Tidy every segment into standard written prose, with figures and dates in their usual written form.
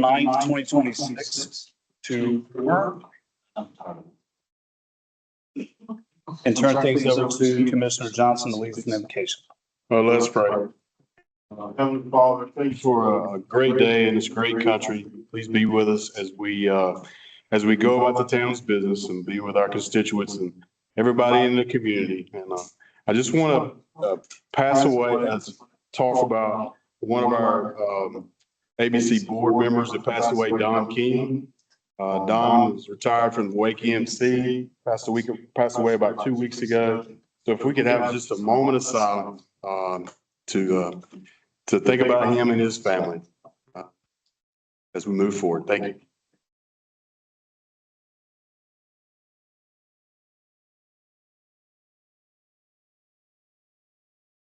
9th, 2026 to work and turn things over to Commissioner Johnson to lead the invocation. Well, let's pray. Heavenly Father, thank you for a great day in this great country. Please be with us as we go about the town's business and be with our constituents and everybody in the community. And I just want to pass away talk about one of our ABC board members that passed away, Don King. Don was retired from Wake EMC, passed away about 2 weeks ago. So if we could have just a moment of silence to think about him and his family as we move forward. Thank you.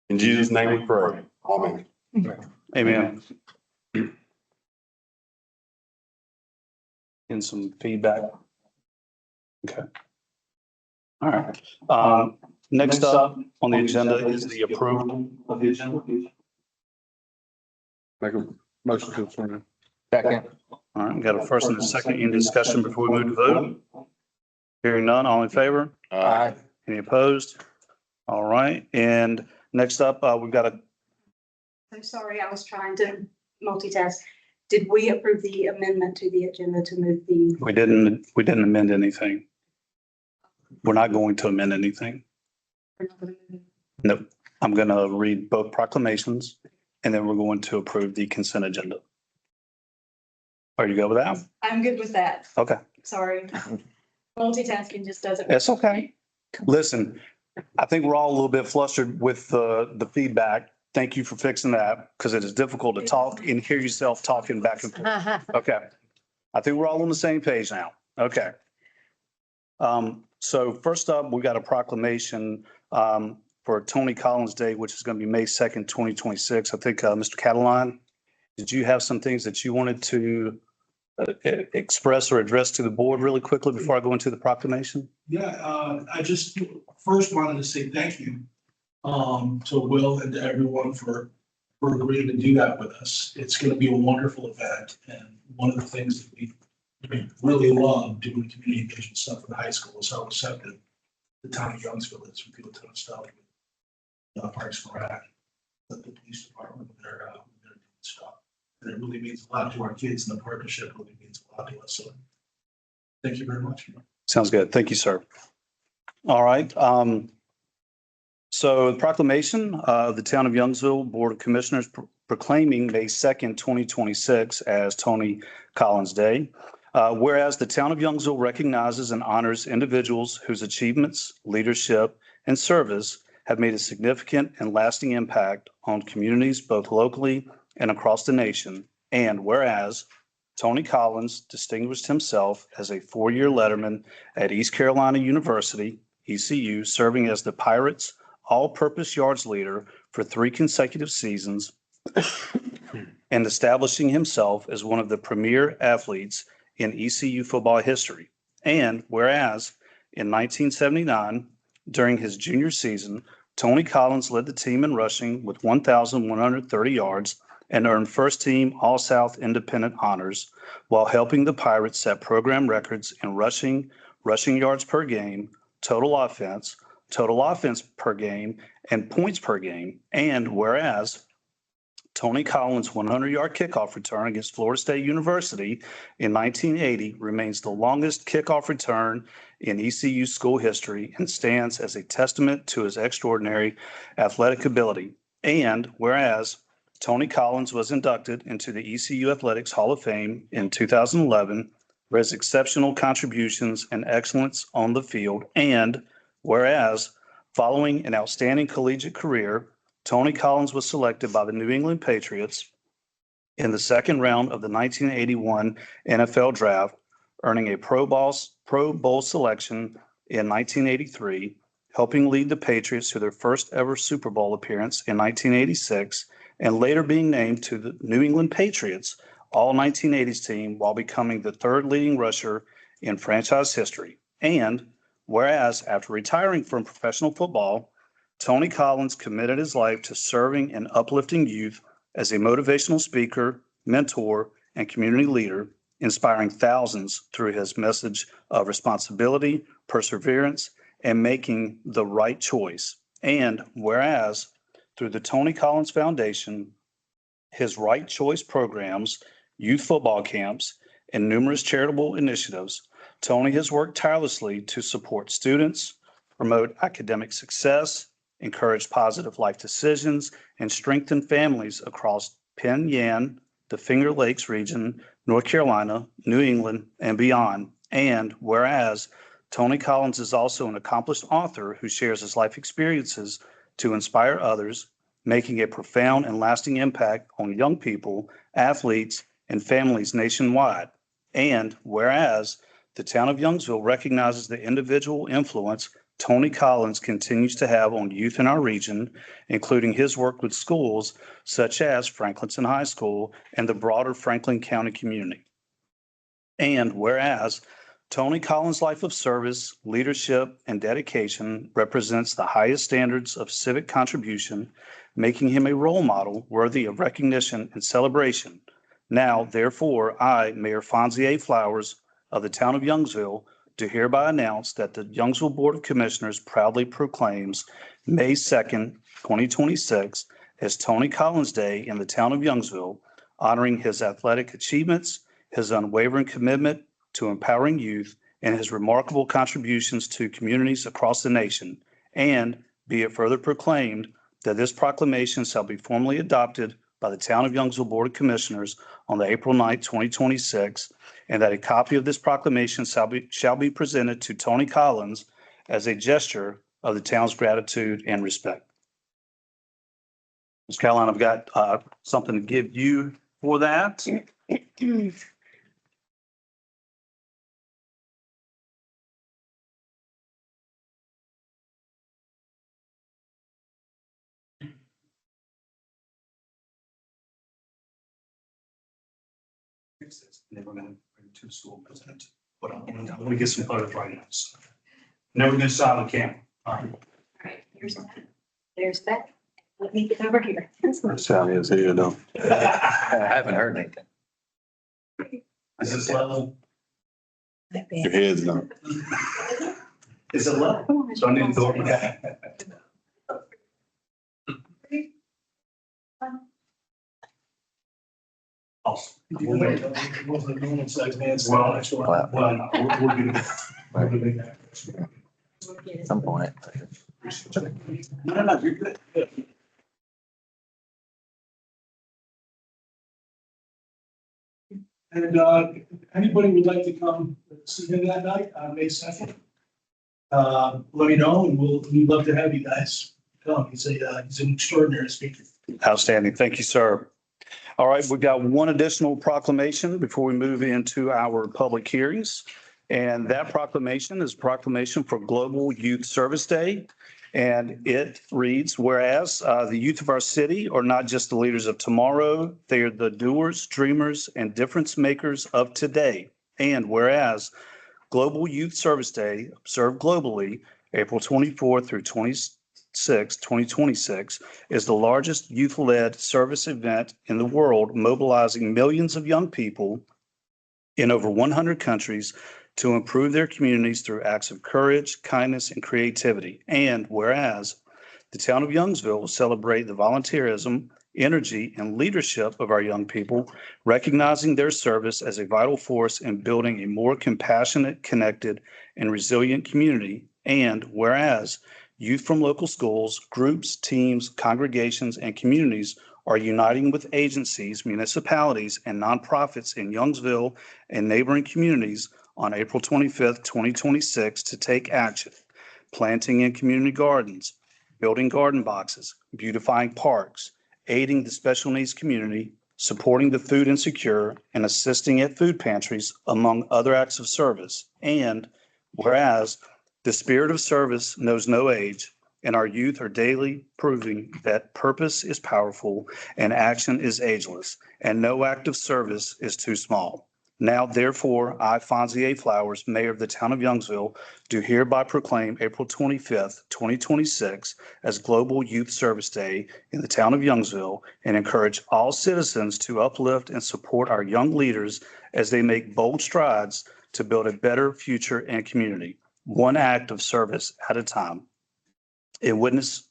In Jesus' name we pray. Amen. Amen. And some feedback. Okay. All right. Next up on the agenda is the approval of the agenda. Make a motion to adjourn. Second. All right, we got a first and a second in discussion before we move to vote. Hearing none, all in favor? Aye. Any opposed? All right, and next up, we've got I'm sorry, I was trying to multitask. Did we approve the amendment to the agenda to move the? we didn't amend anything. We're not going to amend anything. No, I'm going to read both proclamations and then we're going to approve the consent agenda. Are you good with that? I'm good with that. Okay. Sorry. Multitasking just doesn't. It's okay. Listen, I think we're all a little bit flustered with the feedback. Thank you for fixing that because it is difficult to talk and hear yourself talking back and forth. Okay. I think we're all on the same page now. Okay. So first up, we got a proclamation for Tony Collins Day, which is going to be May 2nd, 2026. I think, Mr. Catalan, did you have some things that you wanted to express or address to the board really quickly before I go into the proclamation? Yeah, I just first wanted to say thank you to Will and to everyone for agreeing to do that with us. It's going to be a wonderful event, and one of the things that we really love doing community engagement stuff in the high school is how receptive the town of Youngsville is. We do a ton of stuff with Parks and Rec, the police department, they're doing stuff. And it really means a lot to our kids, and the partnership really means a lot to us. So thank you very much. Sounds good. Thank you, sir. All right. So the proclamation of the Town of Youngsville Board of Commissioners proclaiming May 2nd, 2026 as Tony Collins Day. Whereas the Town of Youngsville recognizes and honors individuals whose achievements, leadership, and service have made a significant and lasting impact on communities both locally and across the nation. And whereas Tony Collins distinguished himself as a four-year letterman at East Carolina University, ECU, serving as the Pirates all-purpose yards leader for 3 consecutive seasons and establishing himself as one of the premier athletes in ECU football history. And whereas in 1979, during his junior season, Tony Collins led the team in rushing with 1,130 yards and earned first team All-South Independent honors while helping the Pirates set program records in rushing yards per game, total offense per game, and points per game. And whereas Tony Collins' 100-yard kickoff return against Florida State University in 1980 remains the longest kickoff return in ECU school history and stands as a testament to his extraordinary athletic ability. And whereas Tony Collins was inducted into the ECU Athletics Hall of Fame in 2011 for his exceptional contributions and excellence on the field. And whereas following an outstanding collegiate career, Tony Collins was selected by the New England Patriots in the second round of the 1981 NFL Draft, earning a Pro Bowl selection in 1983, helping lead the Patriots to their first ever Super Bowl appearance in 1986, and later being named to the New England Patriots All-1980s team while becoming the third leading rusher in franchise history. And whereas after retiring from professional football, Tony Collins committed his life to serving and uplifting youth as a motivational speaker, mentor, and community leader, inspiring thousands through his message of responsibility, perseverance, and making the right choice. And whereas through the Tony Collins Foundation, his Right Choice programs, youth football camps, and numerous charitable initiatives, Tony has worked tirelessly to support students, promote academic success, encourage positive life decisions, and strengthen families across Penn Yan, the Finger Lakes region, North Carolina, New England, and beyond. And whereas Tony Collins is also an accomplished author who shares his life experiences to inspire others, making a profound and lasting impact on young people, athletes, and families nationwide. And whereas the town of Youngsville recognizes the individual influence Tony Collins continues to have on youth in our region, including his work with schools such as Franklinton High School and the broader Franklin County community. And whereas Tony Collins' life of service, leadership, and dedication represents the highest standards of civic contribution, making him a role model worthy of recognition and celebration. Now, therefore, I, Mayor Fonzie A. Flowers of the town of Youngsville, do hereby announce that the Youngsville Board of Commissioners proudly proclaims May 2nd, 2026 as Tony Collins Day in the town of Youngsville, honoring his athletic achievements, his unwavering commitment to empowering youth, and his remarkable contributions to communities across the nation. And be it further proclaimed that this proclamation shall be formally adopted by the Town of Youngsville Board of Commissioners on the April 9th, 2026, and that a copy of this proclamation shall be presented to Tony Collins as a gesture of the town's gratitude and respect. Ms. Caroline, I've got something to give you for that. And then we're going to bring it to the school president. But I'm going to get some photos right now. So. Never going to stop the camera. All right. All right, here's that. There's that. Let me get over here. Sound is here though. I haven't heard anything. Is this level? Your head's not. Is it level? So I need to go over that. Awesome. It wasn't a normal size man. Well, Well, we'll get it. we're doing that. At some point. No, you're good. And anybody would like to come see him that night on May 2nd? Let me know and we'd love to have you guys come. He's an extraordinary speaker. Outstanding. Thank you, sir. All right, we've got one additional proclamation before we move into our public hearings. And that proclamation is a proclamation for Global Youth Service Day. And it reads, whereas the youth of our city are not just the leaders of tomorrow, they are the doers, dreamers, and difference makers of today. And whereas Global Youth Service Day, observed globally, April 24th through 26th, 2026, is the largest youth-led service event in the world, mobilizing millions of young people in over 100 countries to improve their communities through acts of courage, kindness, and creativity. And whereas the town of Youngsville will celebrate the volunteerism, energy, and leadership of our young people, recognizing their service as a vital force in building a more compassionate, connected, and resilient community. And whereas youth from local schools, groups, teams, congregations, and communities are uniting with agencies, municipalities, and nonprofits in Youngsville and neighboring communities on April 25th, 2026 to take action, planting in community gardens, building garden boxes, beautifying parks, aiding the special needs community, supporting the food insecure, and assisting at food pantries, among other acts of service. And whereas the spirit of service knows no age, and our youth are daily proving that purpose is powerful and action is ageless, and no act of service is too small. Now therefore, I, Fonzie A. Flowers, Mayor of the Town of Youngsville, do hereby proclaim April 25th, 2026 as Global Youth Service Day in the Town of Youngsville and encourage all citizens to uplift and support our young leaders as they make bold strides to build a better future and community, one act of service at a time. In witness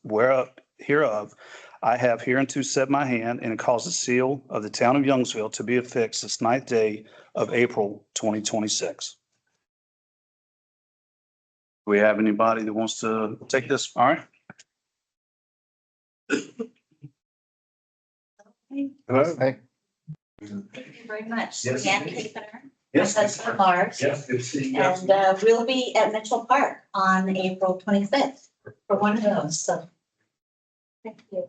hereof, I have hereunto set my hand and cause the seal of the Town of Youngsville to be affixed this 9th day of April 2026. Do we have anybody that wants to take this? All right. Hello. Hey. Thank you very much. Yes. Leanne Kapaner, my Yes. husband Lars, Yes, good to see you. and we'll be at Mitchell Park on April 25th for one of those, so. Thank you.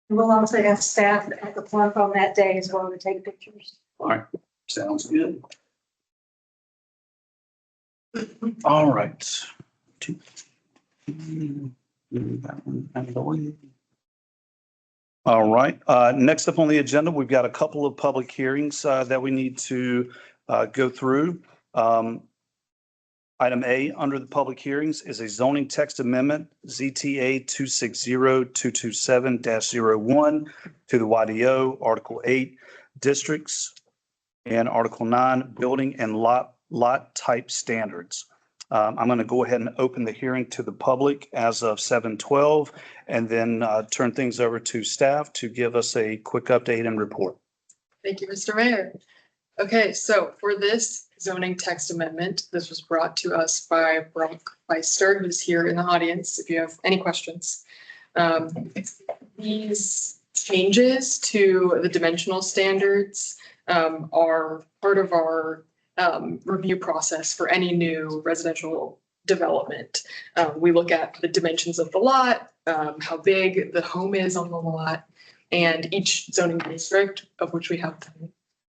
We'll also have staff at the park on that day as well to take pictures. All right, sounds good. All right. All right, next up on the agenda, we've got a couple of public hearings that we need to go through. Item A under the public hearings is a zoning text amendment, ZTA 260-227-01 to the YDO, Article 8, districts, and Article 9, building and lot type standards. I'm going to go ahead and open the hearing to the public as of 7:12 and then turn things over to staff to give us a quick update and report. Thank you, Mr. Mayor. Okay, so for this zoning text amendment, this was brought to us by Brock Weister, who's here in the audience, if you have any questions. These changes to the dimensional standards are part of our review process for any new residential development. We look at the dimensions of the lot, how big the home is on the lot, and each zoning district, of which we have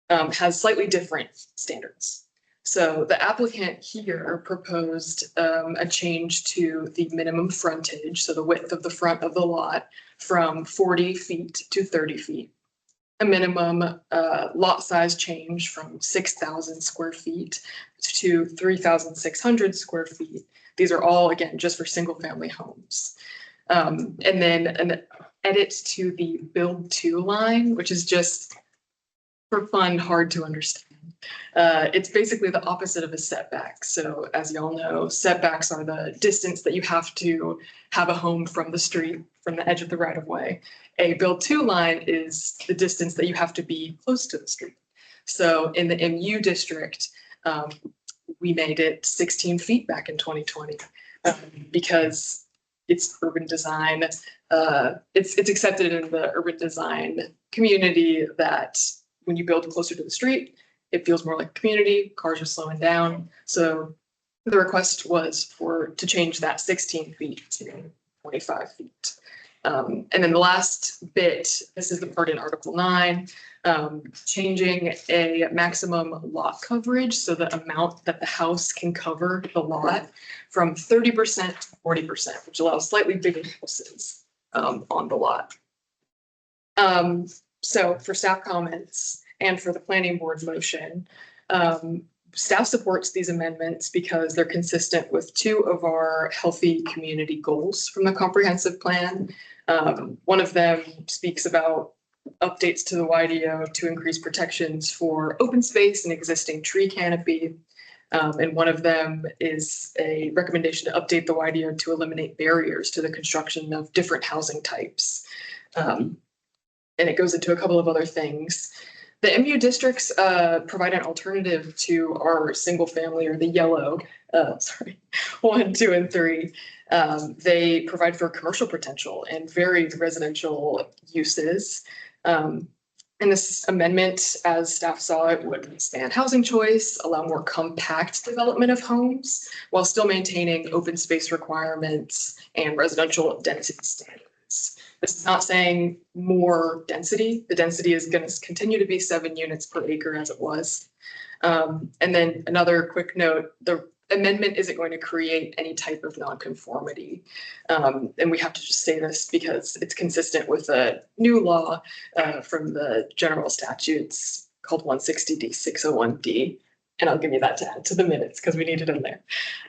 has slightly different standards. So the applicant here proposed a change to the minimum frontage, so the width of the front of the lot, from 40 feet to 30 feet. A minimum lot size change from 6,000 square feet to 3,600 square feet. These are all, again, just for single family homes. And then an edit to the build to line, which is just for fun, hard to understand. It's basically the opposite of a setback. So as y'all know, setbacks are the distance that you have to have a home from the street, from the edge of the right of way. A build to line is the distance that you have to be close to the street. So in the MU district, we made it 16 feet back in 2020 because it's urban design. It's accepted in the urban design community that when you build closer to the street, it feels more like a community, cars are slowing down. So the request was to change that 16 feet to 25 feet. And then the last bit, this is the part in Article 9, changing a maximum lot coverage, so the amount that the house can cover the lot from 30% to 40%, which allows slightly bigger houses on the lot. So for staff comments and for the planning board motion, staff supports these amendments because they're consistent with two of our healthy community goals from the comprehensive plan. One of them speaks about updates to the YDO to increase protections for open space and existing tree canopy. And one of them is a recommendation to update the YDO to eliminate barriers to the construction of different housing types. And it goes into a couple of other things. The MU districts provide an alternative to our single family, or the yellow, 1, 2, and 3. They provide for commercial potential and varied residential uses. And this amendment, as staff saw it, would expand housing choice, allow more compact development of homes, while still maintaining open space requirements and residential density standards. This is not saying more density. The density is going to continue to be 7 units per acre as it was. And then another quick note, the amendment isn't going to create any type of nonconformity. And we have to just say this because it's consistent with a new law from the general statutes called 160D, 601D. And I'll give you that to add to the minutes because we need it in there.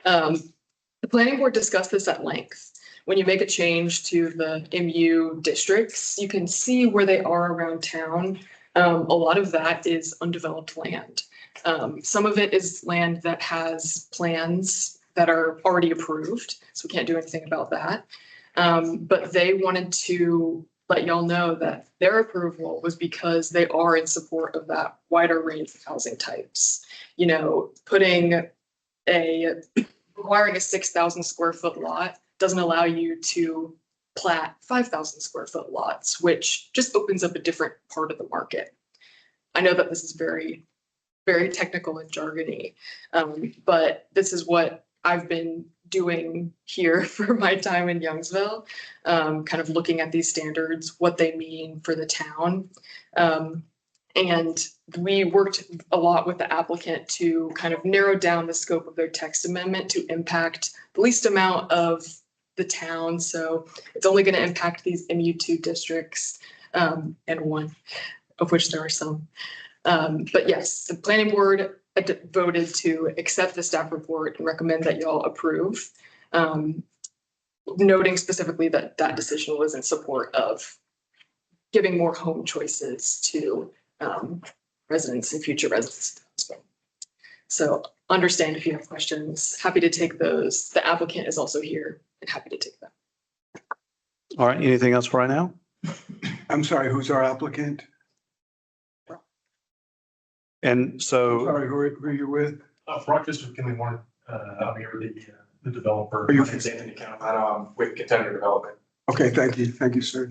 The planning board discussed this at length. When you make a change to the MU districts, you can see where they are around town. A lot of that is undeveloped land. Some of it is land that has plans that are already approved, so we can't do anything about that. But they wanted to let y'all know that their approval was because they are in support of that wider range of housing types. You know, requiring a 6,000 square foot lot doesn't allow you to plat 5,000 square foot lots, which just opens up a different part of the market. I know that this is very, very technical and jargony, but this is what I've been doing here for my time in Youngsville, kind of looking at these standards, what they mean for the town. And we worked a lot with the applicant to kind of narrow down the scope of their text amendment to impact the least amount of the town. So it's only going to impact these MU2 districts, and one of which there are some. But yes, the planning board voted to accept the staff report and recommend that y'all approve, noting specifically that that decision was in support of giving more home choices to residents and future residents. So understand if you have questions, happy to take those. The applicant is also here and happy to take them. All right, anything else for right now? I'm sorry, who's our applicant? And so, Sorry, who are you with? Brock District Kinley Warren, I'm here with the developer. Are you- My name's Anthony Campana. I'm with Contender Development. Okay, thank you. Thank you, sir.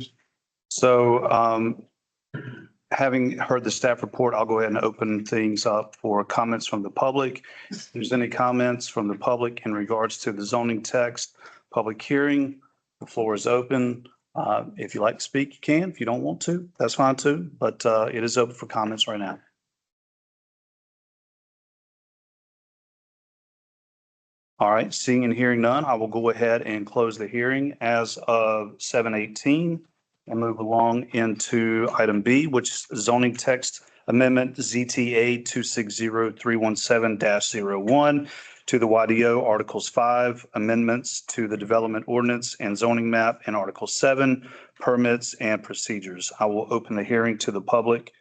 having heard the staff report, I'll go ahead and open things up for comments from the public. If there's any comments from the public in regards to the zoning text, public hearing, the floor is open. If you like to speak, you can. If you don't want to, that's fine too, but it is open for comments right now. All right, seeing and hearing none, I will go ahead and close the hearing as of 7:18 and move along into item B, which is zoning text amendment ZTA 260317-01 to the YDO Articles 5, amendments to the development ordinance and zoning map, and Article 7, permits and procedures. I will open the hearing to the public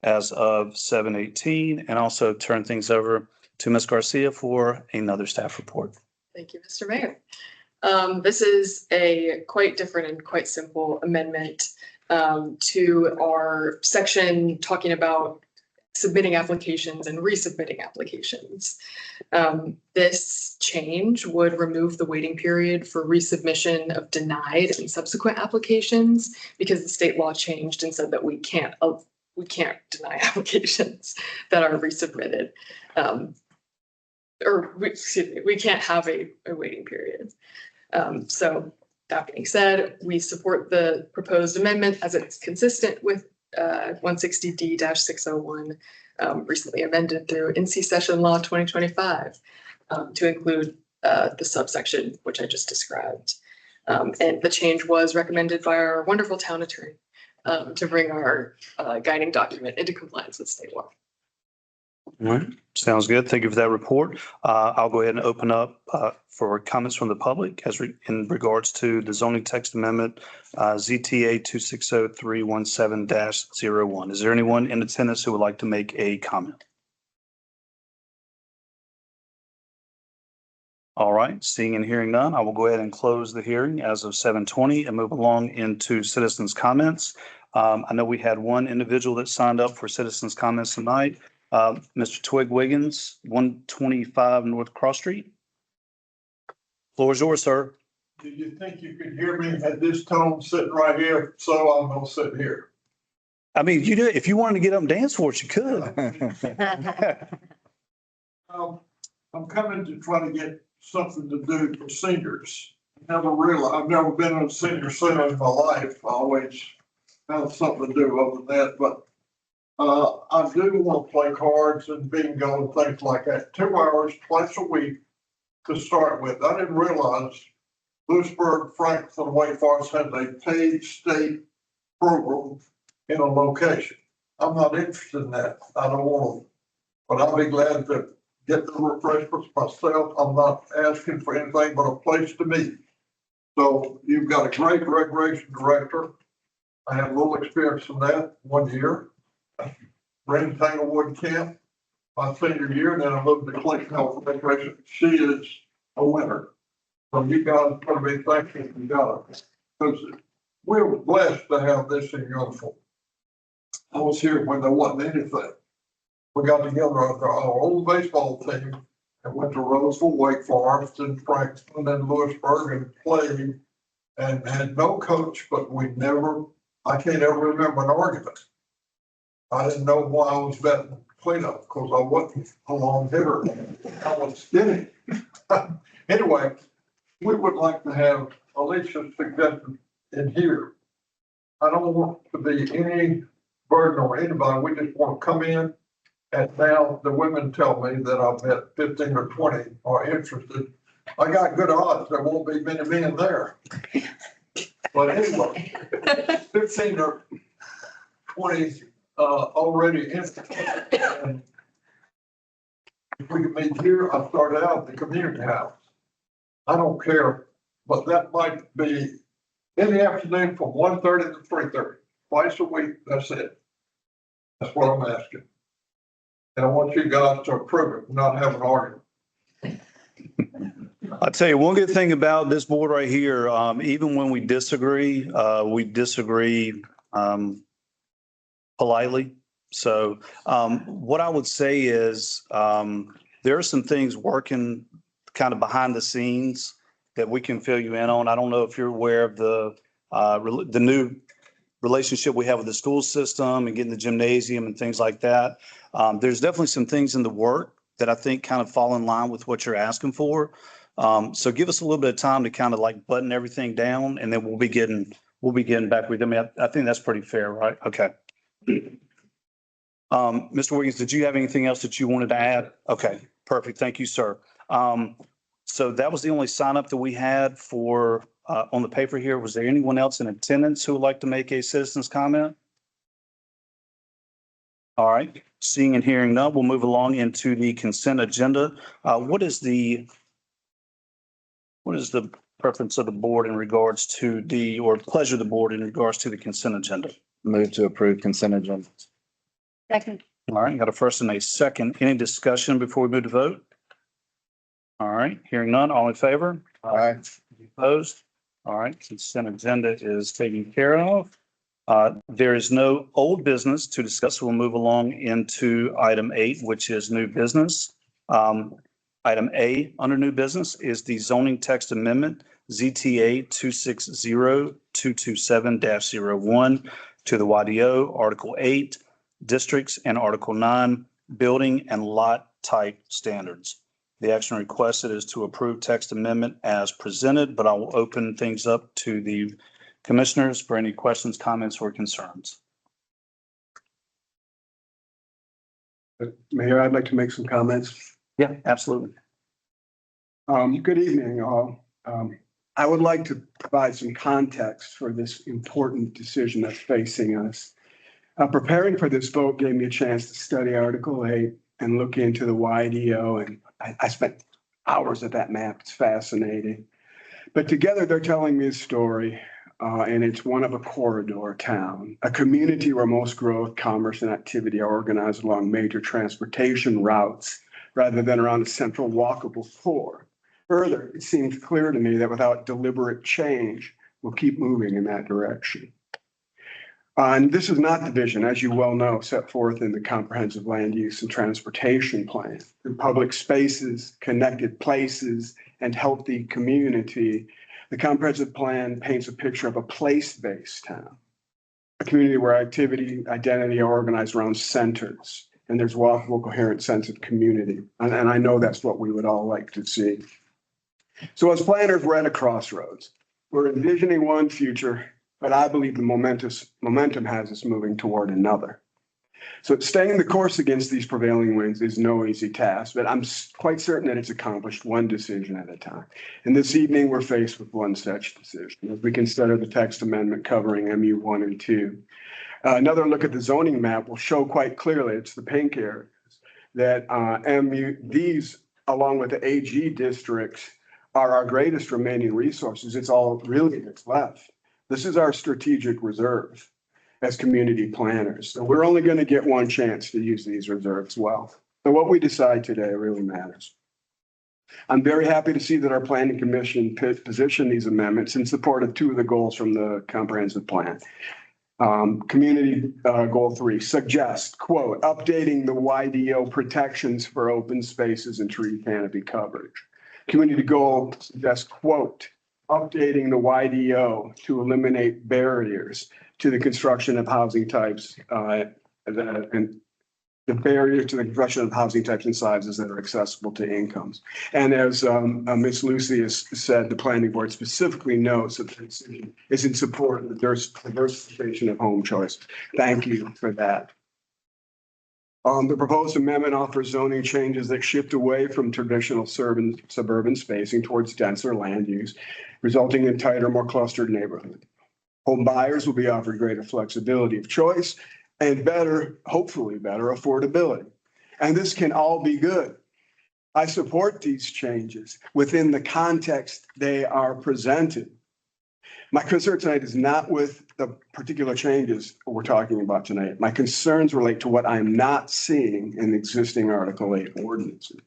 as of 7:18 and also turn things over to Ms. Garcia for another staff report. Thank you, Mr. Mayor. This is a quite different and quite simple amendment to our section talking about submitting applications and resubmitting applications. This change would remove the waiting period for resubmission of denied and subsequent applications because the state law changed and said that we can't deny applications that are resubmitted. We can't have a waiting period. So that being said, we support the proposed amendment as it's consistent with 160D-601, recently amended through NC Session Law 2025 to include the subsection which I just described. And the change was recommended by our wonderful town attorney to bring our guiding document into compliance with state law. All right, sounds good. Thank you for that report. I'll go ahead and open up for comments from the public in regards to the zoning text amendment ZTA 260317-01. Is there anyone in attendance who would like to make a comment? All right, seeing and hearing none, I will go ahead and close the hearing as of 7:20 and move along into citizens' comments. I know we had one individual that signed up for citizens' comments tonight. Mr. Twig Wiggins, 125 North Cross Street. Floor is yours, sir. Did you think you could hear me at this tone sitting right here? So I'm gonna sit here. I mean, you do, if you wanted to get up and dance for us, you could. I'm coming to try to get something to do for seniors. never realized, I've never been in a senior center in my life. I always have something to do other than that, but I do want to play cards and bingo and things like that. 2 hours twice a week to start with. I didn't realize Lewisburg, Franklin, Wake Forest had a paid state program in a location. I'm not interested in that. I don't want to, but I'll be glad to get the refreshments myself. I'm not asking for anything but a place to meet. So you've got a great recreation director. I have a little experience in that 1 year. Ran Tanglewood Camp my senior year, and then I moved to Clayton Health Recreation. She is a winner. So you guys better be thankful you got it. Because we're blessed to have this in Youngsville. I was here when there wasn't anything. We got together with our old baseball team and went to Roseville, Wake Forest, and Franklin and Lewisburg and played and had no coach, but I can't ever remember an argument. I didn't know why I was betting cleanup because I wasn't a long hitter. I was skinny. Anyway, we would like to have Alicia's suggestion in here. I don't want to be any burden on anybody. We just want to come in. And now the women tell me that I bet 15 or 20 are interested. I got good odds. There won't be many men there. But anyway, 15 or 20 already interested. And if we can meet here, I started out at the community house. I don't care, but that might be in the afternoon from 1:30 to 3:30, twice a week. That's it. That's what I'm asking. And I want you guys to approve it, not have an argument. I'll tell you, one good thing about this board right here, even when we disagree politely. So what I would say is there are some things working kind of behind the scenes that we can fill you in on. I don't know if you're aware of the new relationship we have with the school system and getting the gymnasium and things like that. There's definitely some things in the work that I think kind of fall in line with what you're asking for. So give us a little bit of time to kind of like button everything down, and then we'll be getting back with them. I think that's pretty fair, right? Okay. Mr. Wiggins, did you have anything else that you wanted to add? Okay, perfect. Thank you, sir. So that was the only sign up that we had for on the paper here. Was there anyone else in attendance who would like to make a citizen's comment? All right, seeing and hearing none, we'll move along into the consent agenda. What is the preference of the board in regards to or pleasure of the board in regards to the consent agenda? Move to approve consent agenda. Second. All right, got a first and a second. Any discussion before we move to vote? All right, hearing none, all in favor? Aye. Opposed? All right, consent agenda is taken care of. There is no old business to discuss. We'll move along into item 8, which is new business. Item A under new business is the zoning text amendment, ZTA 260-227-01 to the YDO, Article 8, districts, and Article 9, building and lot type standards. The action requested is to approve text amendment as presented, but I will open things up to the commissioners for any questions, comments, or concerns. Mayor, I'd like to make some comments. Yeah, absolutely. Good evening, all. I would like to provide some context for this important decision that's facing us. Preparing for this vote gave me a chance to study Article 8 and look into the YDO, and I spent hours at that map. It's fascinating. But together they're telling me a story, and it's one of a corridor town, a community where most growth, commerce, and activity are organized along major transportation routes rather than around a central walkable core. Further, it seems clear to me that without deliberate change, we'll keep moving in that direction. And this is not the vision, as you well know, set forth in the Comprehensive Land Use and Transportation Plan. In public spaces, connected places, and healthy community, the comprehensive plan paints a picture of a place-based town, a community where activity, identity are organized around centers, and there's walkable, coherent sense of community. And I know that's what we would all like to see. So as planners, we're at a crossroads. We're envisioning one future, but I believe the momentum has us moving toward another. So staying the course against these prevailing winds is no easy task, but I'm quite certain that it's accomplished one decision at a time. And this evening, we're faced with one such decision as we consider the text amendment covering MU 1 and 2. Another look at the zoning map will show quite clearly, it's the pink areas, that these, along with the AG districts, are our greatest remaining resources. It's all really that's left. This is our strategic reserve as community planners. So we're only going to get one chance to use these reserves well. So what we decide today really matters. I'm very happy to see that our planning commission positioned these amendments in support of two of the goals from the comprehensive plan. Community goal 3 suggests, quote, updating the YDO protections for open spaces and tree canopy coverage. Community goal suggests, quote, updating the YDO to eliminate barriers to the construction of housing types and the barrier to the construction of housing types and sizes that are accessible to incomes. And as Ms. Lucy has said, the planning board specifically notes that the decision is in support of the diversification of home choice. Thank you for that. The proposed amendment offers zoning changes that shift away from traditional suburban spacing towards denser land use, resulting in tighter, more clustered neighborhoods. Home buyers will be offered greater flexibility of choice and better, hopefully better affordability. And this can all be good. I support these changes within the context they are presented. My concern tonight is not with the particular changes we're talking about tonight. My concerns relate to what I'm not seeing in existing Article 8 ordinances.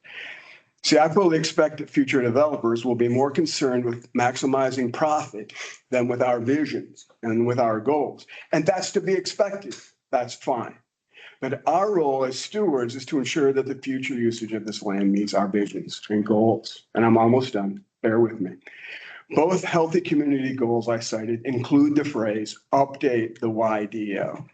See, I fully expect that future developers will be more concerned with maximizing profit than with our visions and with our goals. And that's to be expected. That's fine. But our role as stewards is to ensure that the future usage of this land meets our visions and goals. And I'm almost done. Bear with me. Both healthy community goals I cited include the phrase update the YDO.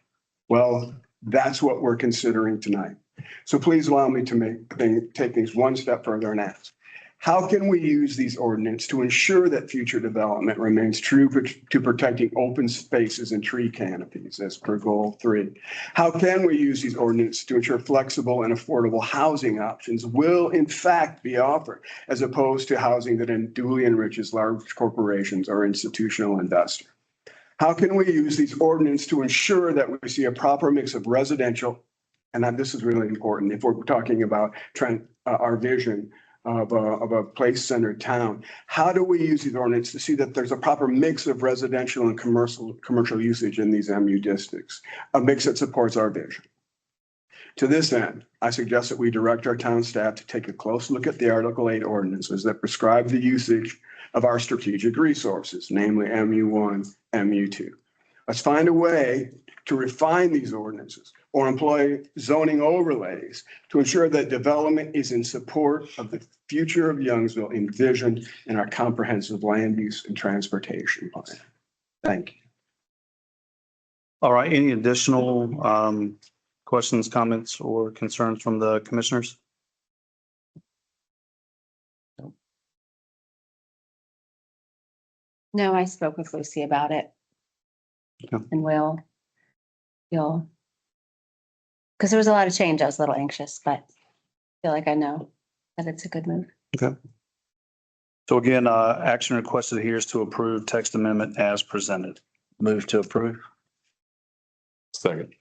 Well, that's what we're considering tonight. So please allow me to take things one step further and ask, how can we use these ordinances to ensure that future development remains true to protecting open spaces and tree canopies as per goal 3? How can we use these ordinances to ensure flexible and affordable housing options will in fact be offered as opposed to housing that unduly enriches large corporations or institutional investors? How can we use these ordinances to ensure that we see a proper mix of residential, and this is really important if we're talking about our vision of a place-centered town. How do we use these ordinances to see that there's a proper mix of residential and commercial usage in these MU districts, a mix that supports our vision? To this end, I suggest that we direct our town staff to take a close look at the Article 8 ordinances that prescribe the usage of our strategic resources, namely MU1, MU2. Let's find a way to refine these ordinances or employ zoning overlays to ensure that development is in support of the future of Youngsville envisioned in our comprehensive land use and transportation plan. Thank you. All right, any additional questions, comments, or concerns from the commissioners? No, I spoke with Lucy about it. Okay. And you'll, because there was a lot of change. I was a little anxious, but I feel like I know that it's a good move. Okay. So again, action requested here is to approve text amendment as presented. Move to approve. Second.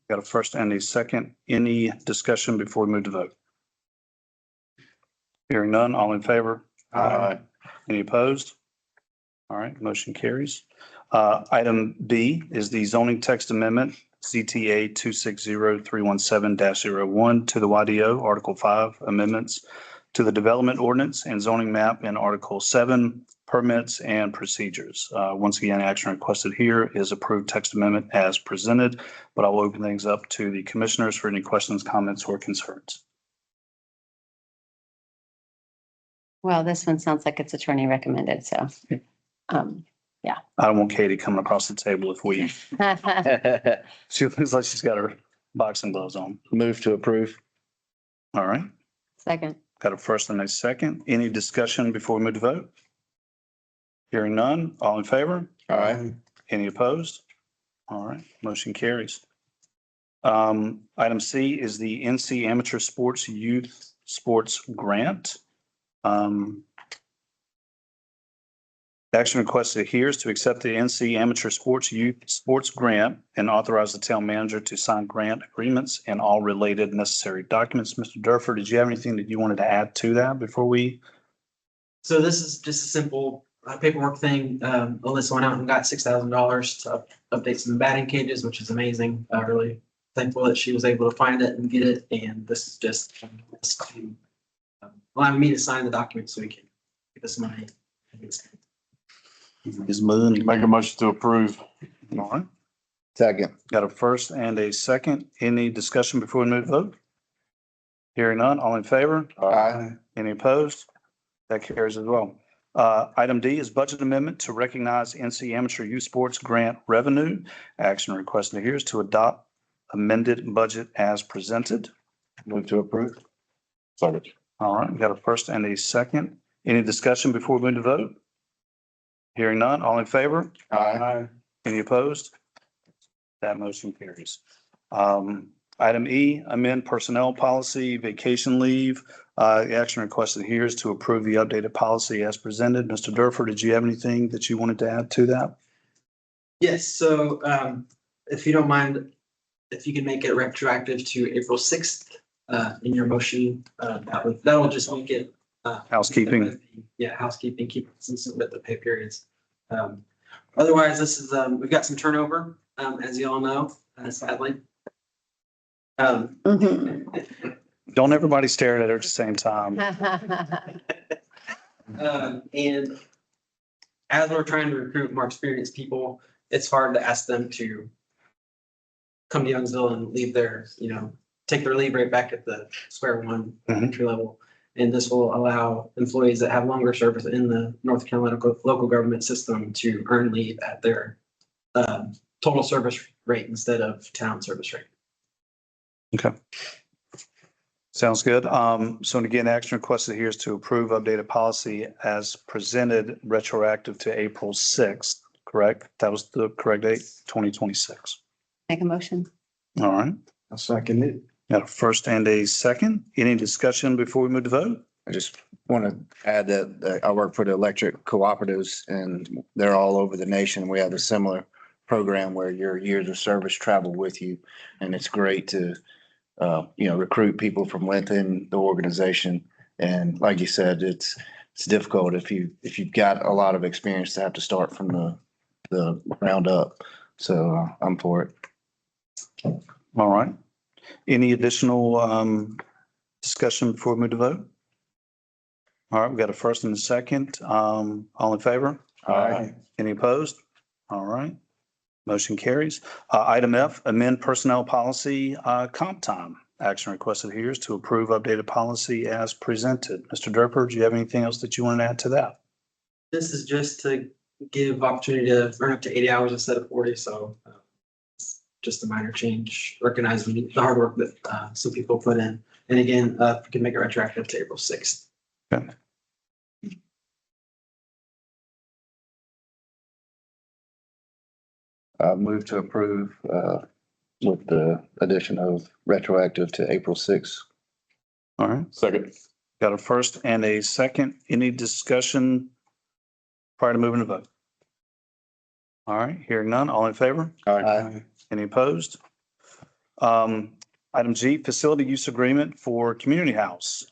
Got a first and a second. Any discussion before we move to vote? Hearing none, all in favor? Aye. Any opposed? All right, motion carries. Item B is the zoning text amendment, CTA 260317-01 to the YDO, Article 5 amendments to the development ordinance and zoning map in Article 7 permits and procedures. Once again, action requested here is approved text amendment as presented, but I will open things up to the commissioners for any questions, comments, or concerns. Well, this one sounds like it's attorney recommended, so. I don't want Katie coming across the table if we, she looks like she's got her boxing gloves on. Move to approve. All right. Second. Got a first and a second. Any discussion before we move to vote? Hearing none. All in favor? Aye. Any opposed? All right, motion carries. Item C is the NC Amateur Sports Youth Sports Grant. Action requested here is to accept the NC Amateur Sports Youth Sports Grant and authorize the town manager to sign grant agreements and all related necessary documents. Mr. Durford, did you have anything that you wanted to add to that before we? So this is just a simple paperwork thing. Alyssa went out and got $6,000 to update some batting cages, which is amazing. Really thankful that she was able to find it and get it. And this is just allowing me to sign the document so we can get this money. Is moving. Make a motion to approve. All right, Second. got a first and a second. Any discussion before we move to vote? Hearing none. All in favor? Aye. Any opposed? That carries as well. Item D is budget amendment to recognize NC Amateur Youth Sports Grant revenue. Action requested here is to adopt amended budget as presented. Move to approve. Second. All right, we got a first and a second. Any discussion before we move to vote? Hearing none. All in favor? Aye. Any opposed? That motion carries. Item E, amend personnel policy, vacation leave. The action requested here is to approve the updated policy as presented. Mr. Durford, did you have anything that you wanted to add to that? Yes, so if you don't mind, if you can make it retroactive to April 6th in your motion, that will just make it Housekeeping. Yeah, housekeeping, keep it consistent with the pay periods. Otherwise, this is, we've got some turnover, as you all know, sadly. Don't everybody stare at her at the same time. And as we're trying to recruit more experienced people, it's hard to ask them to come to Youngsville and leave their, take their leave right back at the square one entry level. And this will allow employees that have longer service in the North Carolina local government system to earn leave at their total service rate instead of town service rate. Okay. Sounds good. So again, action requested here is to approve updated policy as presented retroactive to April 6th, correct? That was the correct date, 2026. Make a motion. All right. I'll second it. Got a first and a second. Any discussion before we move to vote? I just want to add that I work for the electric cooperatives and they're all over the nation. We have a similar program where your years of service travel with you. And it's great to, recruit people from within the organization. And like you said, it's difficult if you've got a lot of experience to have to start from the ground up. So I'm for it. All right. Any additional discussion before we move to vote? All right, we got a first and a second. All in favor? Aye. Any opposed? All right. Motion carries. Item F, amend personnel policy, comp time. Action requested here is to approve updated policy as presented. Mr. Durford, do you have anything else that you want to add to that? This is just to give opportunity to earn up to 80 hours instead of 40. So it's just a minor change, recognizing the hard work that some people put in. And again, we can make it retroactive to April 6th. Okay. Move to approve with the addition of retroactive to April 6th. All right. Second. Got a first and a second. Any discussion prior to moving to vote? All right, hearing none. All in favor? Aye. Any opposed? Item G, facility use agreement for community house.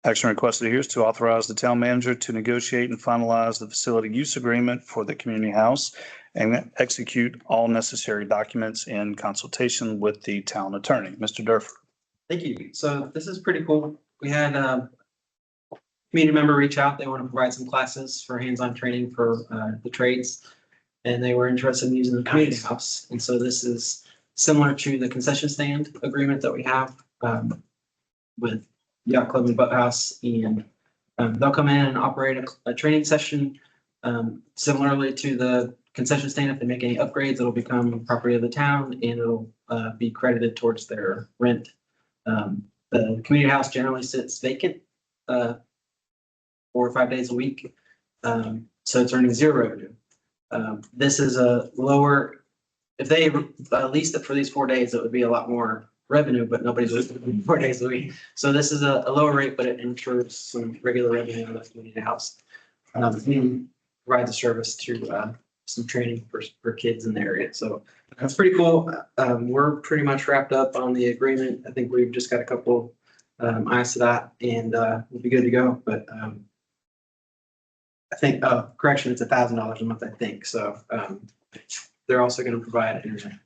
Action requested here is to authorize the town manager to negotiate and finalize the facility use agreement for the community house and execute all necessary documents in consultation with the town attorney. Mr. Durford. Thank you. So this is pretty cool. We had a community member reach out. They want to provide some classes for hands-on training for the trades. And they were interested in using the community house. And so this is similar to the concession stand agreement that we have with Yacht Club and Boathouse. And they'll come in and operate a training session similarly to the concession stand. If they make any upgrades, it'll become property of the town and it'll be credited towards their rent. The community house generally sits vacant 4 or 5 days a week. So it's earning zero revenue. This is a lower, if they leased it for these 4 days, it would be a lot more revenue, but nobody's leasing 4 days a week. So this is a lower rate, but it ensures some regular revenue in the community house. We provide the service to some training for kids in the area. So that's pretty cool. We're pretty much wrapped up on the agreement. I think we've just got a couple eyes to that and we'll be good to go. But I think, correction, it's $1,000 a month, I think. So they're also going to provide internet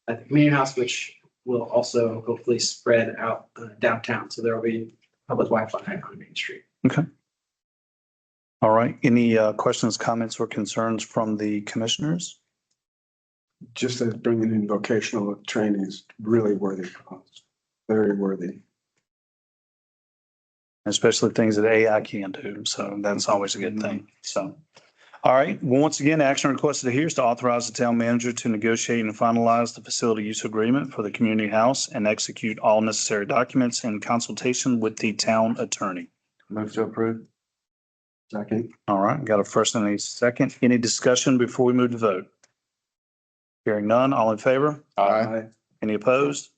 at the community house, which will also hopefully spread out downtown. So there will be public Wi-Fi on Main Street. Okay. All right. Any questions, comments, or concerns from the commissioners? Just as bringing in vocational training is really worthy cost, very worthy. Especially things that AI can do. So that's always a good thing. So, all right. Well, once again, action requested here is to authorize the town manager to negotiate and finalize the facility use agreement for the community house and execute all necessary documents in consultation with the town attorney. Move to approve. Second. All right. Got a first and a second. Any discussion before we move to vote? Hearing none. All in favor? Aye. Any opposed?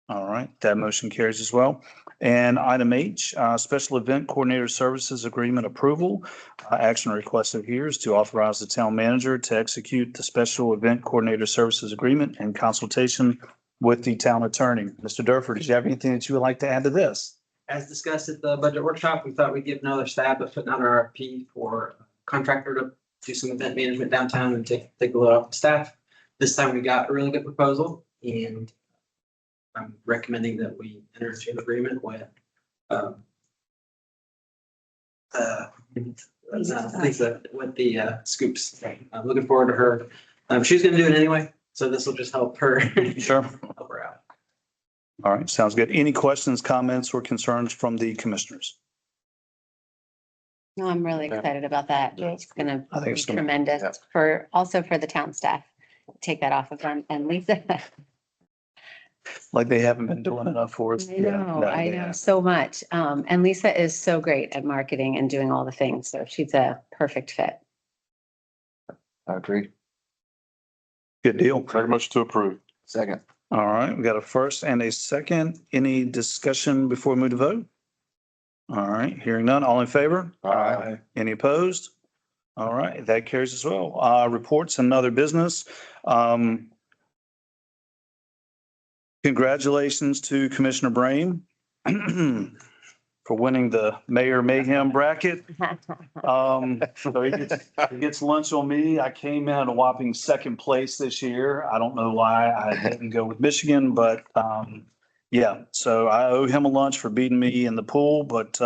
All right, that motion carries as well. And item H, Special Event Coordinator Services Agreement Approval. Action requested here is to authorize the town manager to execute the Special Event Coordinator Services Agreement in consultation with the town attorney. Mr. Durford, did you have anything that you would like to add to this? As discussed at the budget workshop, we thought we'd give another stab at putting out an RFP for a contractor to do some event management downtown and take a load off the staff. This time we got a really good proposal and I'm recommending that we enter into an agreement with Lisa with the scoops. I'm looking forward to her. She's gonna do it anyway, so this will just help her. Sure. Help her out. All right, sounds good. Any questions, comments, or concerns from the commissioners? No, I'm really excited about that. It's gonna I think be it's gonna- tremendous yeah. for, also for the town staff. Take that off of them and Lisa. Like they haven't been doing enough for us. I Yeah, know, no, I they know have. so much. And Lisa is so great at marketing and doing all the things. So she's a perfect fit. I agree. Good deal. Very much to approve. Second. All right, we got a first and a second. Any discussion before we move to vote? All right, hearing none. All in favor? Aye. Any opposed? All right, that carries as well. Reports and other business. Congratulations to Commissioner Brame for winning the Mayor Mayhem bracket. So he gets lunch on me. I came in at a whopping second place this year. I don't know why I didn't go with Michigan, but yeah, so I owe him a lunch for beating me in the pool, but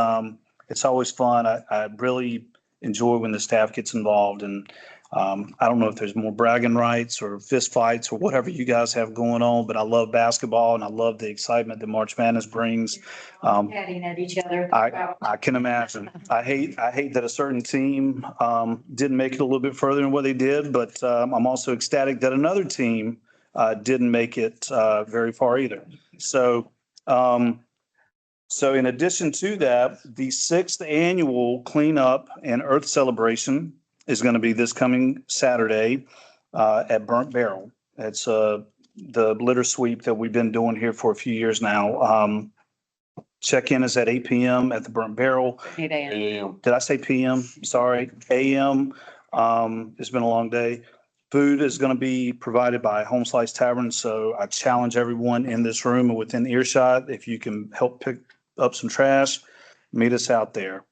it's always fun. I really enjoy when the staff gets involved and I don't know if there's more bragging rights or fist fights or whatever you guys have going on, but I love basketball and I love the excitement that March Madness brings. Patting at each other. I can imagine. I hate that a certain team didn't make it a little bit further than what they did, but I'm also ecstatic that another team didn't make it very far either. So in addition to that, the 6th annual cleanup and earth celebration is going to be this coming Saturday at Burnt Barrel. It's the litter sweep that we've been doing here for a few years now. Check-in is at 8 p.m. at the Burnt Barrel. 8 a.m. 8 a.m. Did I say p.m.? Sorry, a.m. It's been a long day. Food is going to be provided by Home Slice Tavern. So I challenge everyone in this room and within earshot, if you can help pick up some trash, meet us out there.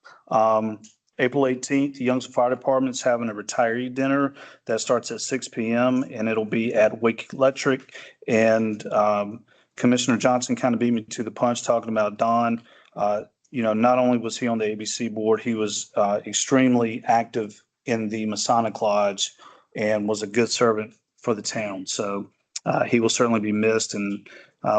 April 18th, the Youngsville Fire Department is having a retiree dinner that starts at 6 p.m. and it'll be at Wake Electric. And Commissioner Johnson kind of beat me to the punch talking about Don. Not only was he on the ABC board, he was extremely active in the Masonic Lodge and was a good servant for the town. So he will certainly be missed. And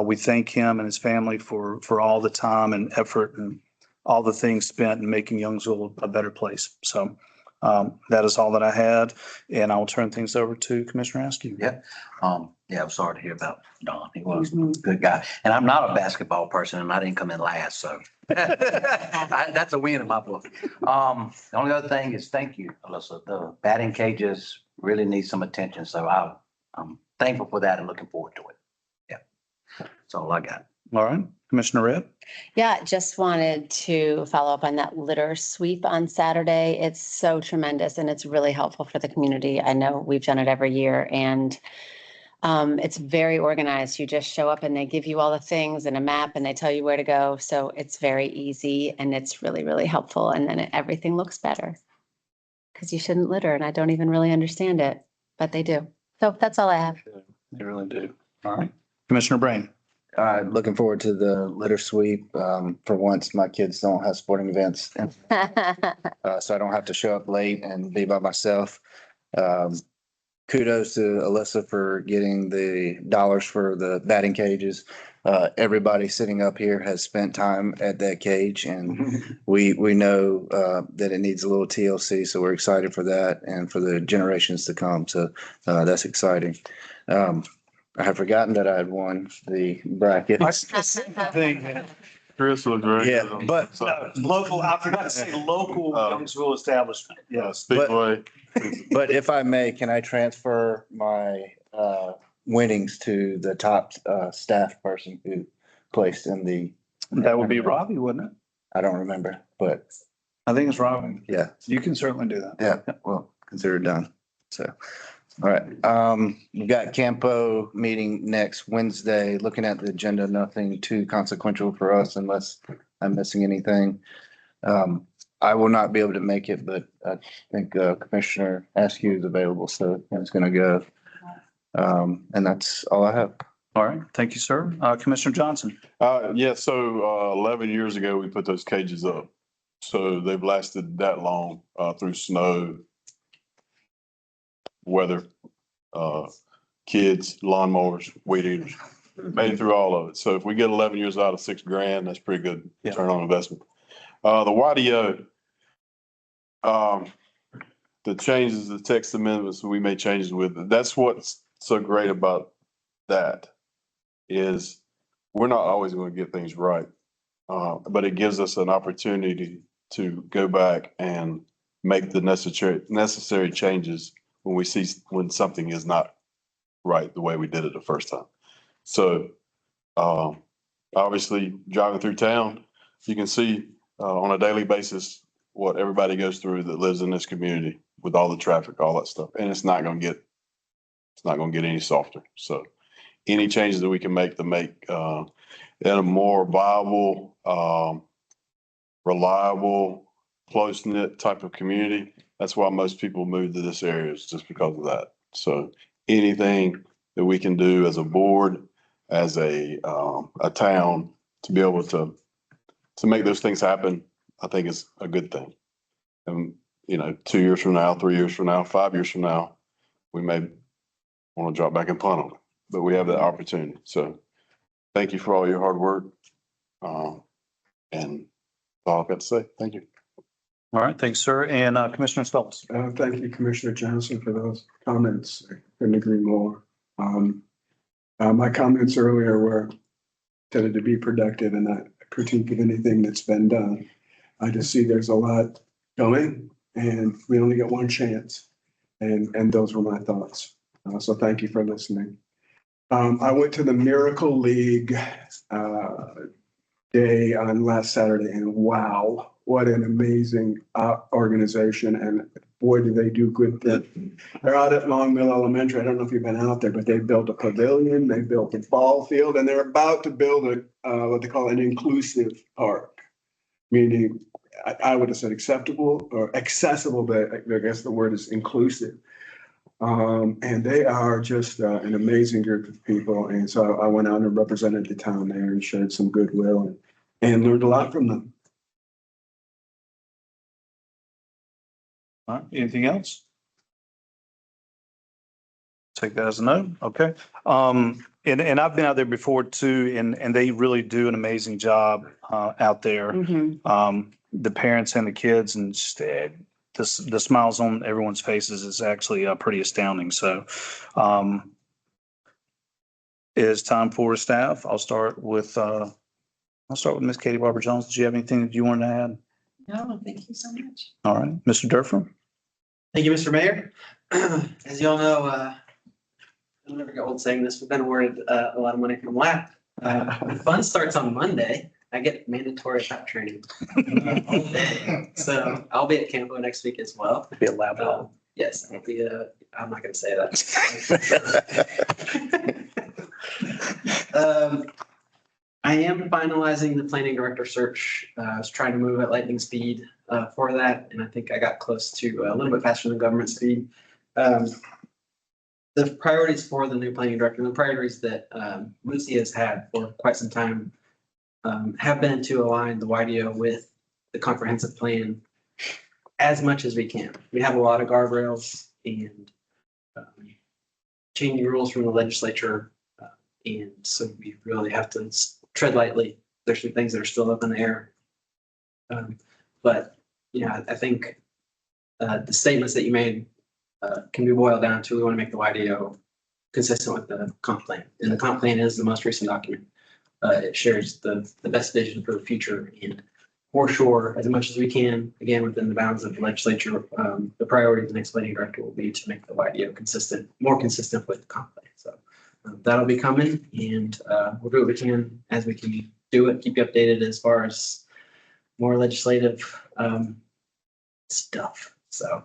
we thank him and his family for all the time and effort and all the things spent in making Youngsville a better place. So That is all that I had, and I'll turn things over to Commissioner Askew. Yeah. I'm sorry to hear about Don. He was a good guy. And I'm not a basketball person and I didn't come in last, so that's a win in my book. The only other thing is thank you, Alyssa. The batting cages really need some attention, so I'm thankful for that and looking forward to it. Yeah. That's all I got. All right, Commissioner Redd? Yeah, just wanted to follow up on that litter sweep on Saturday. It's so tremendous and it's really helpful for the community. I know we've done it every year and it's very organized. You just show up and they give you all the things and a map and they tell you where to go. So it's very easy and it's really, really helpful. And then everything looks better because you shouldn't litter and I don't even really understand it, but they do. So that's all I have. They really do. All right, Commissioner Brain? Looking forward to the litter sweep. For once, my kids don't have sporting events, so I don't have to show up late and be by myself. Kudos to Alyssa for getting the dollars for the batting cages. Everybody sitting up here has spent time at that cage and we know that it needs a little TLC. So we're excited for that and for the generations to come. So that's exciting. I had forgotten that I had won the bracket. Chris looked very Yeah, good. but Local, I forgot to say local Youngsville establishment. Yes. Speedway. But if I may, can I transfer my winnings to the top staff person who placed in the? That would be Robbie, wouldn't it? I don't remember, but I think it's Robbie. yeah, You can certainly do that. yeah, well, consider it done. So, all right. We've got Campo meeting next Wednesday. Looking at the agenda, nothing too consequential for us unless I'm missing anything. I will not be able to make it, but I think Commissioner Askew is available, so he's going to go. And that's all I have. All right, thank you, sir. Commissioner Johnson? Yeah, so 11 years ago, we put those cages up. So they've lasted that long through snow, weather, kids, lawnmowers, weed eaters, made it through all of it. So if we get 11 years out of $6,000, that's pretty good return on investment. The YDO, the changes, the text amendments we made changes with, that's what's so great about that is we're not always going to get things right. But it gives us an opportunity to go back and make the necessary changes when we see when something is not right the way we did it the first time. So obviously driving through town, you can see on a daily basis what everybody goes through that lives in this community with all the traffic, all that stuff. And it's not going to get any softer. So any changes that we can make to make it a more viable, reliable, close-knit type of community. That's why most people move to this area, is just because of that. So anything that we can do as a board, as a town, to be able to make those things happen, I think is a good thing. And, 2 years from now, 3 years from now, 5 years from now, we may want to drop back and punt on it, but we have that opportunity. So thank you for all your hard work. And that's all I've got to say. Thank you. All right, thanks, sir. And Commissioner Stoltz? Thank you, Commissioner Johnson, for those comments. I couldn't agree more. My comments earlier were intended to be productive and not critique of anything that's been done. I just see there's a lot going and we only get one chance. And those were my thoughts. So thank you for listening. I went to the Miracle League day on last Saturday and wow, what an amazing organization. And boy, do they do good things. They're out at Long Mill Elementary. I don't know if you've been out there, but they built a pavilion, they built a ball field, and they're about to build what they call an inclusive park. Meaning, I would have said acceptable or accessible, but I guess the word is inclusive. And they are just an amazing group of people. And so I went out and represented the town there and showed some goodwill and learned a lot from them. All right, anything else? Take that as a no. Okay. And I've been out there before too, and they really do an amazing job out there. Mhm. The parents and the kids, and just the smiles on everyone's faces is actually pretty astounding. So it is time for staff. I'll start with Miss Katie Barber Jones. Did you have anything that you wanted to add? No, thank you so much. All right, Mr. Durford. Thank you, Mr. Mayor. As you all know, I'll never get old saying this, we've been awarded a lot of money from LAP. The fun starts on Monday. I get mandatory LAP training all day. So I'll be at Campo next week as well. Be a lab. Yes, I'll be, I'm not gonna say that. I am finalizing the planning director search. I was trying to move at lightning speed for that, and I think I got close to a little bit faster than government speed. The priorities for the new planning director, and the priorities that Lucy has had for quite some time have been to align the YDO with the comprehensive plan as much as we can. We have a lot of guardrails and changing rules from the legislature. And so we really have to tread lightly. There's some things that are still up in the air. But, yeah, I think the statements that you made can be boiled down to, we want to make the YDO consistent with the comp plan. And the comp plan is the most recent document. It shares the best vision for the future, and for sure, as much as we can, again, within the bounds of the legislature, the priority of the next planning director will be to make the YDO consistent, more consistent with the comp plan. So that'll be coming, and we'll do what we can as we can do it, keep you updated as far as more legislative stuff. So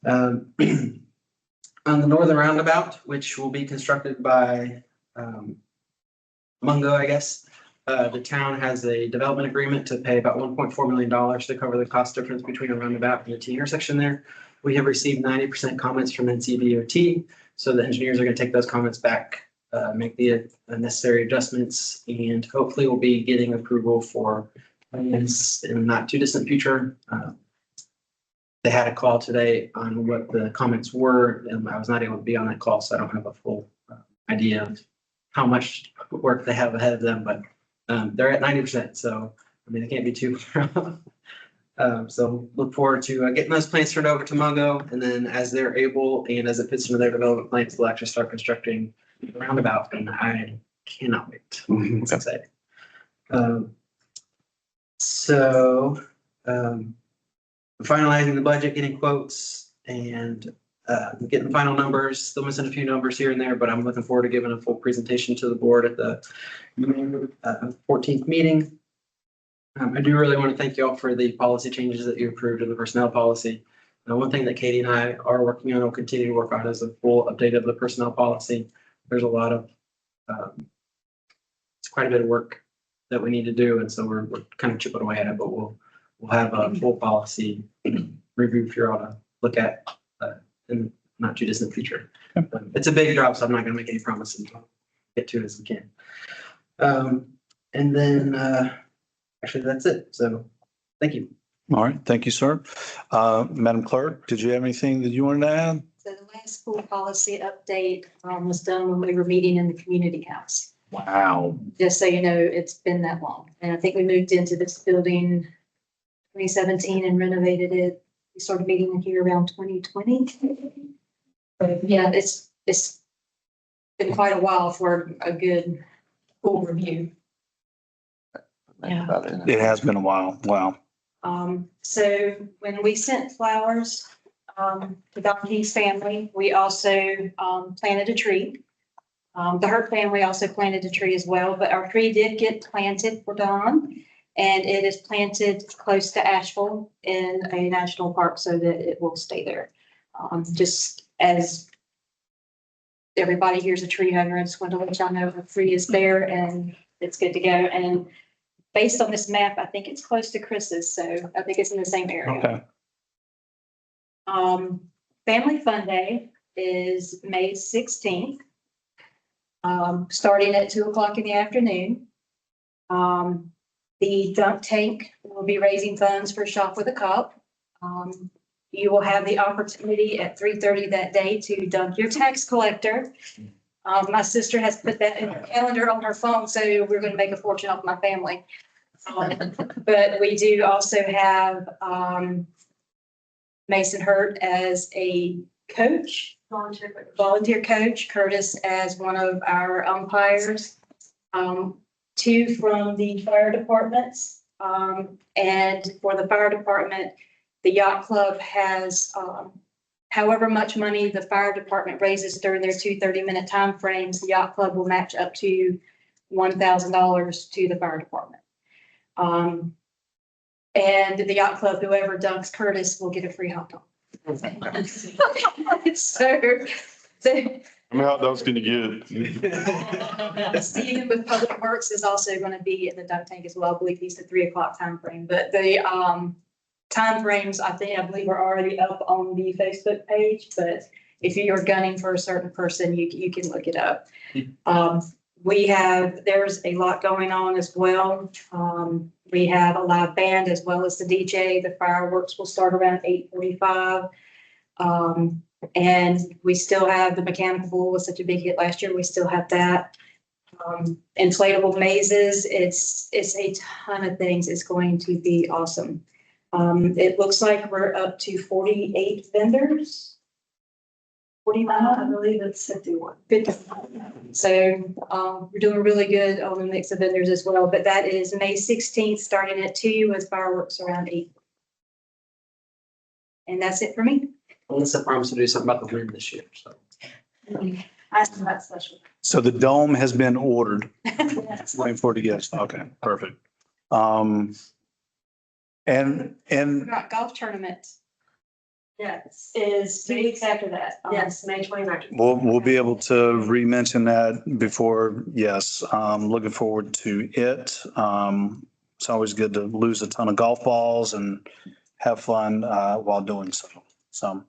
on the northern roundabout, which will be constructed by Mungo, I guess, the town has a development agreement to pay about $1.4 million to cover the cost difference between a roundabout and the T intersection there. We have received 90% comments from NCDOT, so the engineers are going to take those comments back, make the necessary adjustments, and hopefully we'll be getting approval for plans in the not too distant future. They had a call today on what the comments were, and I was not able to be on that call, so I don't have a full idea of how much work they have ahead of them, but they're at 90%. So, I mean, it can't be too far off. So look forward to getting those plans turned over to Mungo, and then as they're able and as it fits into their development plans, they'll actually start constructing the roundabout, and I cannot wait. It's exciting. Finalizing the budget, getting quotes, and getting the final numbers. Still missing a few numbers here and there, but I'm looking forward to giving a full presentation to the board at the 14th meeting. I do really want to thank you all for the policy changes that you approved in the personnel policy. One thing that Katie and I are working on, will continue to work on, is a full update of the personnel policy. There's a lot of, it's quite a bit of work that we need to do, and so we're kind of chipping away at it, but we'll have a full policy review for you all to look at in the not too distant future. It's a big job, so I'm not going to make any promises. I'll get to it as we can. And then actually, that's it. So thank you. All right, thank you, sir. Madam Clerk, did you have anything that you wanted to add? So the last school policy update was done when we were meeting in the community house. Wow. Just so you know, it's been that long. And I think we moved into this building 2017 and renovated it. We started meeting in here around 2020. But yeah, it's been quite a while for a good full review. Yeah. It has been a while. Wow. So when we sent flowers to Don family, we also planted a tree. The Hurt family also planted a tree as well, but our tree did get planted for Don, and it is planted close to Asheville in a national park so that it will stay there. Just as everybody here's a tree hugger, I just want to let y'all know the tree is there and it's good to go. And based on this map, I think it's close to Chris's, so I think it's in the same area. Okay. Family Fun Day is May 16th. Starting at 2:00 in the afternoon. The dunk tank will be raising funds for Shop with a Cup. You will have the opportunity at 3:30 that day to dunk your tax collector. My sister has put that in her calendar on her phone, so we're going to make a fortune off my family. But we do also have Mason Hurt as a coach, volunteer coach, Curtis as one of our umpires. Two from the fire departments. And for the fire department, the yacht club has, however much money the fire department raises during their 2 30-minute time frames, the yacht club will match up to $1,000 to the fire department. And the yacht club, whoever dunks Curtis will get a free hot dog. So How many hot dogs can you get? Stephen with Public Works is also going to be in the dunk tank as well. I believe he's the 3 o'clock time frame, but the time frames, I believe are already up on the Facebook page, but if you're gunning for a certain person, you can look it up. There's a lot going on as well. We have a live band as well as the DJ. The fireworks will start around 8:45. And we still have the mechanical bull was such a big hit last year. We still have that. Inflatable mazes. It's a ton of things. It's going to be awesome. It looks like we're up to 48 vendors. 49, I believe it's 51. 51. So we're doing really good on the mix of vendors as well. But that is May 16th, starting at 2 with fireworks around 8. And that's it for me. Melissa promised to do something about the wind this year, so. That's special. So the dome has been ordered. Waiting for it to get, okay, perfect. And Forgot golf tournament. Yes. Is 2 weeks after that. Yes, May 29th. we'll be able to re-mention that before, yes, looking forward to it. It's always good to lose a ton of golf balls and have fun while doing so. So,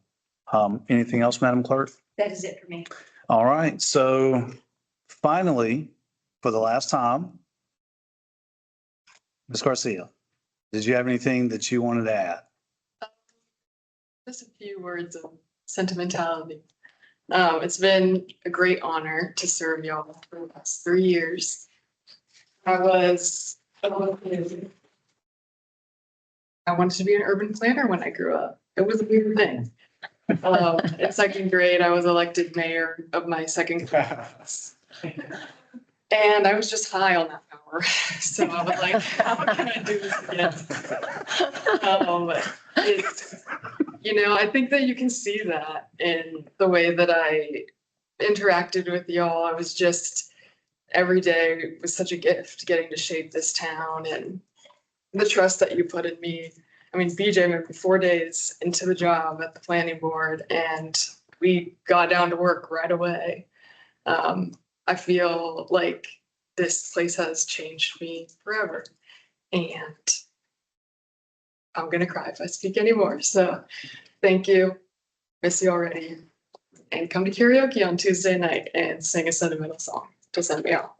anything else, Madam Clerk? That is it for me. All right, so finally, for the last time, Ms. Garcia, did you have anything that you wanted to add? Just a few words of sentimentality. It's been a great honor to serve y'all for the past 3 years. I wanted to be an urban planner when I grew up. It was a weird thing. In second grade, I was elected mayor of my second class. And I was just high on that power. So I was like, how can I do this again? I think that you can see that in the way that I interacted with y'all. I was just, every day was such a gift getting to shape this town and the trust that you put in me. I mean, BJ moved 4 days into the job at the planning board and we got down to work right away. I feel like this place has changed me forever. And I'm going to cry if I speak anymore. So thank you. Miss you already. And come to karaoke on Tuesday night and sing a sentimental song to send me off.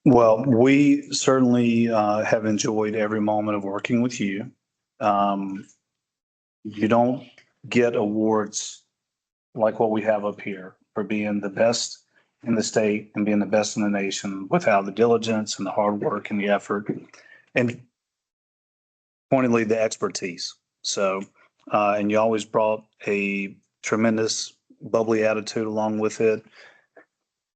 Well, we certainly have enjoyed every moment of working with you. You don't get awards like what we have up here for being the best in the state and being the best in the nation without the diligence and the hard work and the effort and pointedly the expertise. So, and you always brought a tremendous bubbly attitude along with it.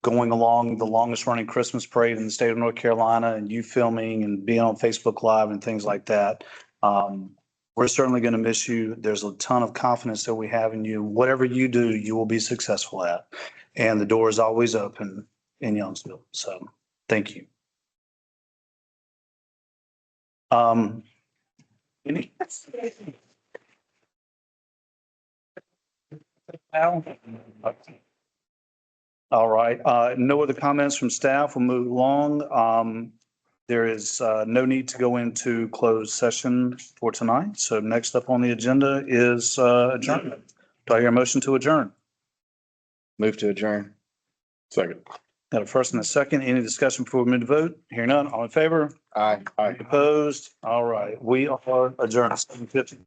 Going along the longest running Christmas parade in the state of North Carolina and you filming and being on Facebook Live and things like that. We're certainly going to miss you. There's a ton of confidence that we have in you. Whatever you do, you will be successful at. And the door is always open in Youngsville. So thank you. Any? All right. No other comments from staff. We'll move along. There is no need to go into closed session for tonight. So next up on the agenda is adjournment. Do I hear a motion to adjourn? Move to adjourn. Second. Got a first and a second. Any discussion before we move to vote? Hearing none. All in favor? Aye. Opposed? All right. We are adjourned. 7:50.